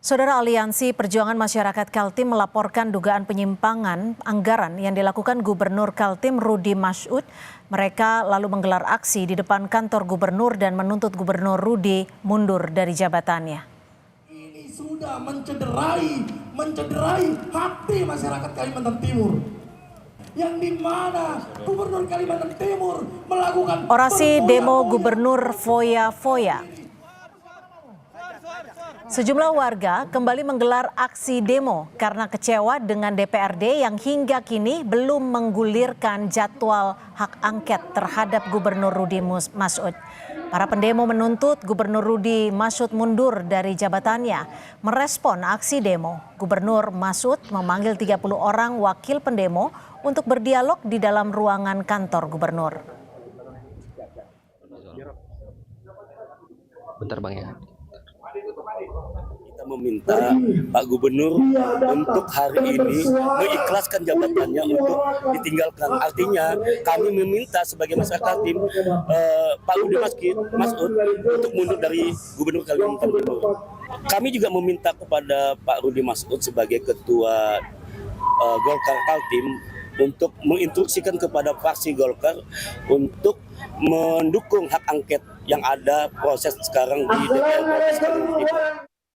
Saudara Aliansi Perjuangan Masyarakat Kaltim melaporkan dugaan penyimpangan anggaran yang dilakukan Gubernur Kaltim Rudy Masyud. Mereka lalu menggelar aksi di depan kantor gubernur dan menuntut Gubernur Rudy mundur dari jabatannya. Ini sudah mencederai hati masyarakat Kalimantan Timur. Yang di mana Gubernur Kalimantan Timur melakukan orasi demo Gubernur Foya-Foya. Sejumlah warga kembali menggelar aksi demo karena kecewa dengan DPRD yang hingga kini belum menggulirkan jadwal hak angket terhadap Gubernur Rudy Masyud. Para pendemo menuntut Gubernur Rudy Masyud mundur dari jabatannya. Merespon aksi demo, Gubernur Masyud memanggil 30 orang wakil pendemo untuk berdialog di dalam ruangan kantor gubernur. Bentar Bang ya. Kita meminta Pak Gubernur untuk hari ini mengikhlaskan jabatannya untuk ditinggalkan. Artinya kami meminta sebagai masyarakat tim Pak Rudy Masyud untuk mundur dari Gubernur Kalimantan Timur. Kami juga meminta kepada Pak Rudy Masyud sebagai Ketua Golkar Kaltim untuk menginstruksikan kepada fraksi Golkar untuk mendukung hak angket yang ada proses sekarang di DPR.